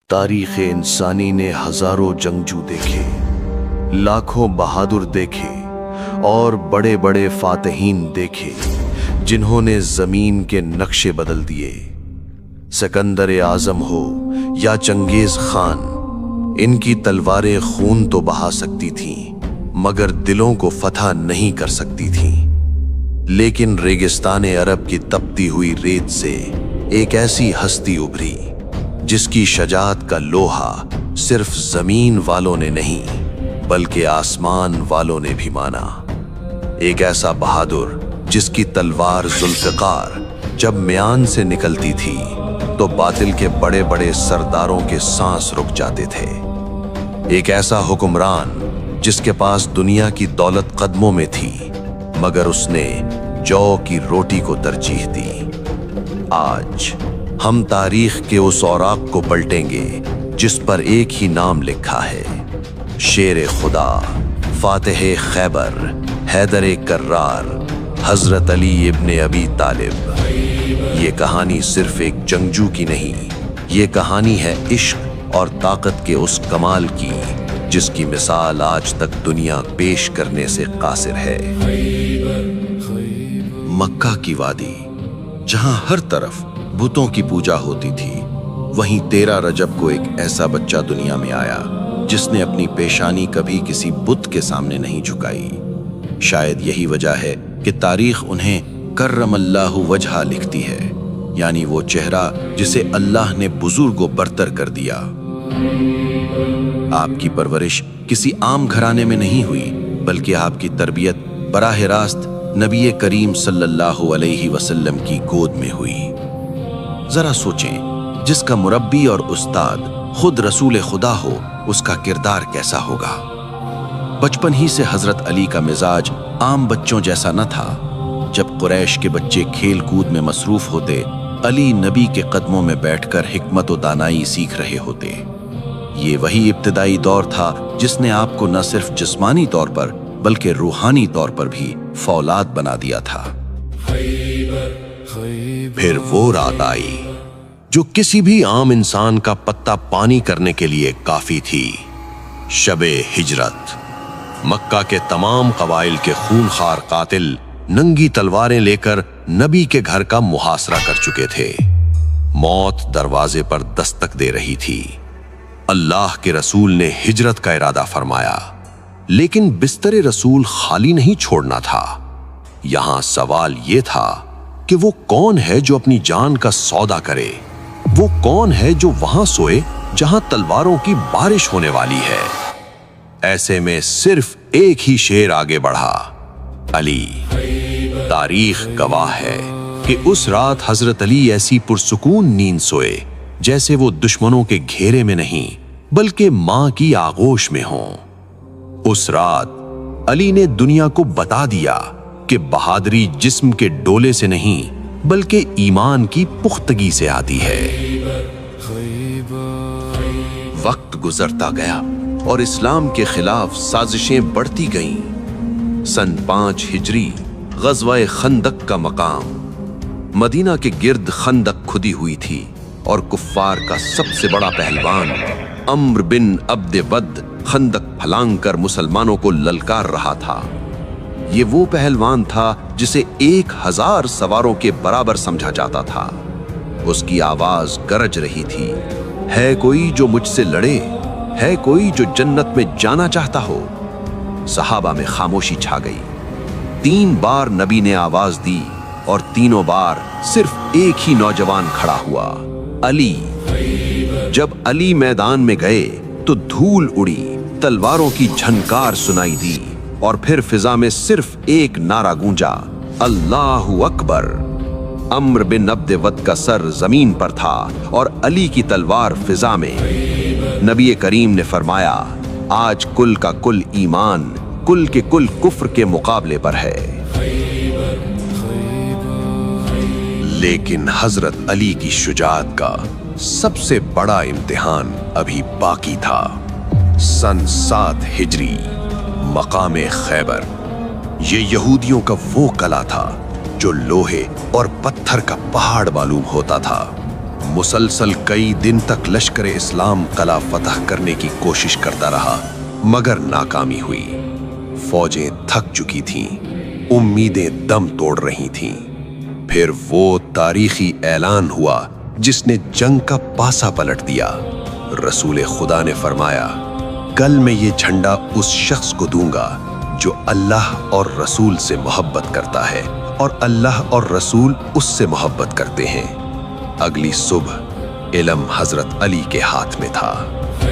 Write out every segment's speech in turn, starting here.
تاریخ انسانی نے ہزاروں جنگجو دیکھے، لاکھوں بہادر دیکھے اور بڑے بڑے فاتحین دیکھے جنہوں نے زمین کے نقشے بدل دیے۔ سکندر اعظم ہو یا چنگیز خان، ان کی تلواریں خون تو بہا سکتی تھیں مگر دلوں کو فتح نہیں کر سکتی تھیں۔ لیکن ریگستان عرب کی تپتی ہوئی ریت سے ایک ایسی ہستی ابھری جس کی شجاعت کا لوہا صرف زمین والوں نے نہیں بلکہ آسمان والوں نے بھی مانا۔ ایک ایسا بہادر جس کی تلوار ذوالفقار جب میان سے نکلتی تھی تو باطل کے بڑے بڑے سرداروں کے سانس رک جاتے تھے۔ ایک ایسا حکمران جس کے پاس دنیا کی دولت قدموں میں تھی مگر اس نے جو کی روٹی کو ترجیح دی۔ آج ہم تاریخ کے اس اوراق کو پلٹیں گے جس پر ایک ہی نام لکھا ہے، شیر خدا، فاتح خیبر، حیدر کرار، حضرت علی ابن ابی طالب۔ یہ کہانی صرف ایک جنگجو کی نہیں، یہ کہانی ہے عشق اور طاقت کے اس کمال کی جس کی مثال آج تک دنیا پیش کرنے سے قاصر ہے۔ مکہ کی وادی جہاں ہر طرف بتوں کی پوجا ہوتی تھی، وہیں 13 رجب کو ایک ایسا بچہ دنیا میں آیا جس نے اپنی پیشانی کبھی کسی بت کے سامنے نہیں جھکائی۔ شاید یہی وجہ ہے کہ تاریخ انہیں کرم اللہ وجہہ لکھتی ہے، یعنی وہ چہرہ جسے اللہ نے بزرگ و برتر کر دیا۔ آپ کی پرورش کسی عام گھرانے میں نہیں ہوئی بلکہ آپ کی تربیت براہ راست نبی کریم صلی اللہ علیہ وسلم کی گود میں ہوئی۔ ذرا سوچیں، جس کا مربی اور استاد خود رسول خدا ہو اس کا کردار کیسا ہوگا؟ بچپن ہی سے حضرت علی کا مزاج عام بچوں جیسا نہ تھا۔ جب قریش کے بچے کھیل کود میں مصروف ہوتے، علی نبی کے قدموں میں بیٹھ کر حکمت و دانائی سیکھ رہے ہوتے۔ یہ وہی ابتدائی دور تھا جس نے آپ کو نہ صرف جسمانی طور پر بلکہ روحانی طور پر بھی فولاد بنا دیا تھا۔ پھر وہ رات آئی جو کسی بھی عام انسان کا پتہ پانی کرنے کے لیے کافی تھی، شب ہجرت۔ مکہ کے تمام قبائل کے خونخوار قاتل ننگی تلواریں لے کر نبی کے گھر کا محاصرہ کر چکے تھے۔ موت دروازے پر دستک دے رہی تھی۔ اللہ کے رسول نے ہجرت کا ارادہ فرمایا، لیکن بستر رسول خالی نہیں چھوڑنا تھا۔ یہاں سوال یہ تھا کہ وہ کون ہے جو اپنی جان کا سودا کرے؟ وہ کون ہے جو وہاں سوئے جہاں تلواروں کی بارش ہونے والی ہے؟ ایسے میں صرف ایک ہی شیر آگے بڑھا، علی۔ تاریخ گواہ ہے کہ اس رات حضرت علی ایسی پرسکون نیند سوئے جیسے وہ دشمنوں کے گھیرے میں نہیں بلکہ ماں کی آغوش میں ہوں۔ اس رات علی نے دنیا کو بتا دیا کہ بہادری جسم کے ڈولے سے نہیں بلکہ ایمان کی پختگی سے آتی ہے۔ وقت گزرتا گیا اور اسلام کے خلاف سازشیں بڑھتی گئیں۔ سن 5 ہجری غزوہ خندق کا مقام۔ مدینہ کے گرد خندق کھدی ہوئی تھی اور کفار کا سب سے بڑا پہلوان عمرو بن عبد ود خندق پھلانگ کر مسلمانوں کو للکار رہا تھا۔ یہ وہ پہلوان تھا جسے 1000 سواروں کے برابر سمجھا جاتا تھا۔ اس کی آواز گرج رہی تھی، ہے کوئی جو مجھ سے لڑے؟ ہے کوئی جو جنت میں جانا چاہتا ہو؟ صحابہ میں خاموشی چھا گئی۔ 3 بار نبی نے آواز دی اور تینوں بار صرف ایک ہی نوجوان کھڑا ہوا، علی۔ جب علی میدان میں گئے تو دھول اڑی، تلواروں کی جھنکار سنائی دی اور پھر فضا میں صرف ایک نعرہ گونجا، اللہ اکبر۔ عمرو بن عبد ود کا سر زمین پر تھا اور علی کی تلوار فضا میں۔ نبی کریم نے فرمایا، آج کل کا کل ایمان کل کے کل کفر کے مقابلے پر ہے۔ لیکن حضرت علی کی شجاعت کا سب سے بڑا امتحان ابھی باقی تھا۔ سن 7 ہجری، مقام خیبر۔ یہ یہودیوں کا وہ قلعہ تھا جو لوہے اور پتھر کا پہاڑ معلوم ہوتا تھا۔ مسلسل کئی دن تک لشکر اسلام قلعہ فتح کرنے کی کوشش کرتا رہا مگر ناکامی ہوئی۔ فوجیں تھک چکی تھیں، امیدیں دم توڑ رہی تھیں۔ پھر وہ تاریخی اعلان ہوا جس نے جنگ کا پاسا پلٹ دیا۔ رسول خدا نے فرمایا، کل میں یہ جھنڈا اس شخص کو دوں گا جو اللہ اور رسول سے محبت کرتا ہے اور اللہ اور رسول اس سے محبت کرتے ہیں۔ اگلی صبح علم حضرت علی کے ہاتھ میں تھا۔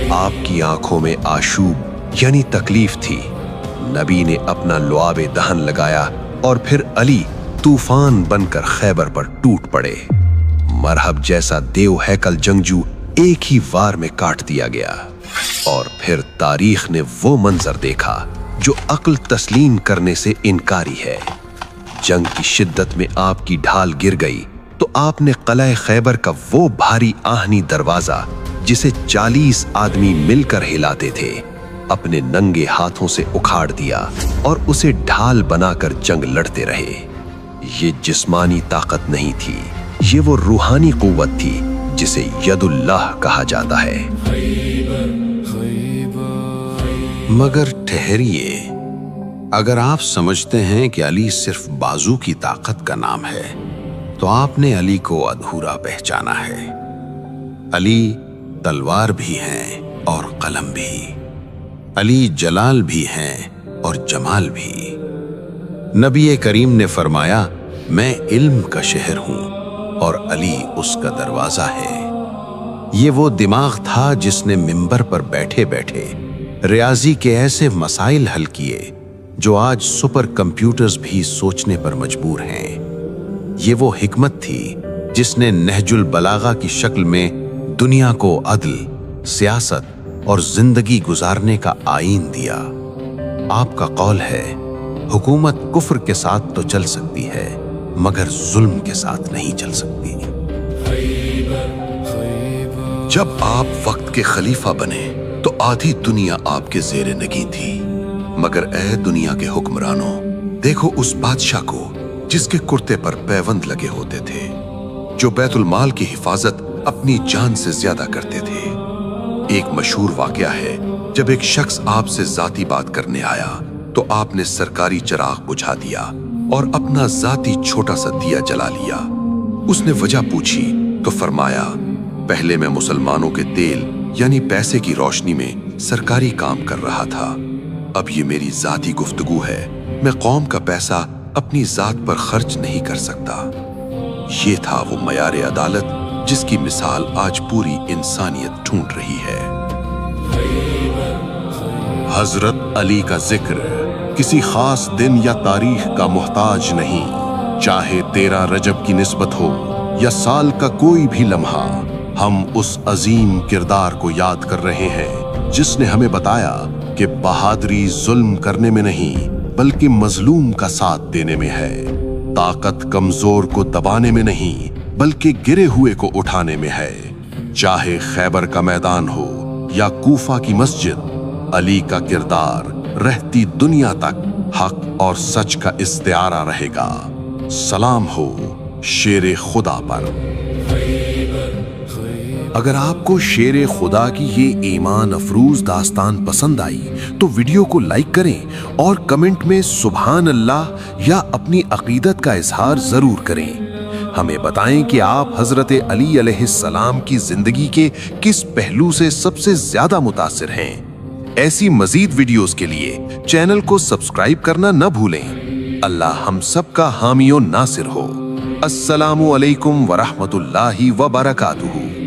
آپ کی آنکھوں میں آشوب یعنی تکلیف تھی۔ نبی نے اپنا لعاب دہن لگایا اور پھر علی طوفان بن کر خیبر پر ٹوٹ پڑے۔ مرحب جیسا دیو ہیکل جنگجو ایک ہی وار میں کاٹ دیا گیا۔ اور پھر تاریخ نے وہ منظر دیکھا جو عقل تسلیم کرنے سے انکاری ہے۔ جنگ کی شدت میں آپ کی ڈھال گر گئی تو آپ نے قلعہ خیبر کا وہ بھاری آہنی دروازہ جسے 40 آدمی مل کر ہلاتے تھے اپنے ننگے ہاتھوں سے اکھاڑ دیا اور اسے ڈھال بنا کر جنگ لڑتے رہے۔ یہ جسمانی طاقت نہیں تھی، یہ وہ روحانی قوت تھی جسے ید اللہ کہا جاتا ہے۔ مگر ٹھہریے، اگر آپ سمجھتے ہیں کہ علی صرف بازو کی طاقت کا نام ہے تو آپ نے علی کو ادھورا پہچانا ہے۔ علی تلوار بھی ہیں اور قلم بھی، علی جلال بھی ہیں اور جمال بھی۔ نبی کریم نے فرمایا، میں علم کا شہر ہوں اور علی اس کا دروازہ ہے۔ یہ وہ دماغ تھا جس نے منبر پر بیٹھے بیٹھے ریاضی کے ایسے مسائل حل کیے جو آج سپر کمپیوٹرز بھی سوچنے پر مجبور ہیں۔ یہ وہ حکمت تھی جس نے نہج البلاغہ کی شکل میں دنیا کو عدل، سیاست اور زندگی گزارنے کا آئین دیا۔ آپ کا قول ہے، حکومت کفر کے ساتھ تو چل سکتی ہے مگر ظلم کے ساتھ نہیں چل سکتی۔ جب آپ وقت کے خلیفہ بنے تو آدھی دنیا آپ کے زیر نگین تھی، مگر اے دنیا کے حکمرانوں، دیکھو اس بادشاہ کو جس کے کرتے پر پیوند لگے ہوتے تھے، جو بیت المال کی حفاظت اپنی جان سے زیادہ کرتے تھے۔ ایک مشہور واقعہ ہے، جب ایک شخص آپ سے ذاتی بات کرنے آیا تو آپ نے سرکاری چراغ بجھا دیا اور اپنا ذاتی چھوٹا سا دیا جلا لیا۔ اس نے وجہ پوچھی تو فرمایا، پہلے میں مسلمانوں کے تیل یعنی پیسے کی روشنی میں سرکاری کام کر رہا تھا، اب یہ میری ذاتی گفتگو ہے، میں قوم کا پیسہ اپنی ذات پر خرچ نہیں کر سکتا۔ یہ تھا وہ معیار عدالت جس کی مثال آج پوری انسانیت ڈھونڈ رہی ہے۔ حضرت علی کا ذکر کسی خاص دن یا تاریخ کا محتاج نہیں، چاہے 13 رجب کی نسبت ہو یا سال کا کوئی بھی لمحہ، ہم اس عظیم کردار کو یاد کر رہے ہیں جس نے ہمیں بتایا کہ بہادری ظلم کرنے میں نہیں بلکہ مظلوم کا ساتھ دینے میں ہے، طاقت کمزور کو دبانے میں نہیں بلکہ گرے ہوئے کو اٹھانے میں ہے۔ چاہے خیبر کا میدان ہو یا کوفہ کی مسجد، علی کا کردار رہتی دنیا تک حق اور سچ کا استعارہ رہے گا۔ سلام ہو شیر خدا پر۔ اگر آپ کو شیر خدا کی یہ ایمان افروز داستان پسند آئی تو ویڈیو کو لائک کریں اور کمنٹ میں سبحان اللہ یا اپنی عقیدت کا اظہار ضرور کریں۔ ہمیں بتائیں کہ آپ حضرت علی علیہ السلام کی زندگی کے کس پہلو سے سب سے زیادہ متاثر ہیں۔ ایسی مزید ویڈیوز کے لیے چینل کو سبسکرائب کرنا نہ بھولیں۔ اللہ ہم سب کا حامی و ناصر ہو۔ السلام علیکم ورحمۃ اللہ وبرکاتہ۔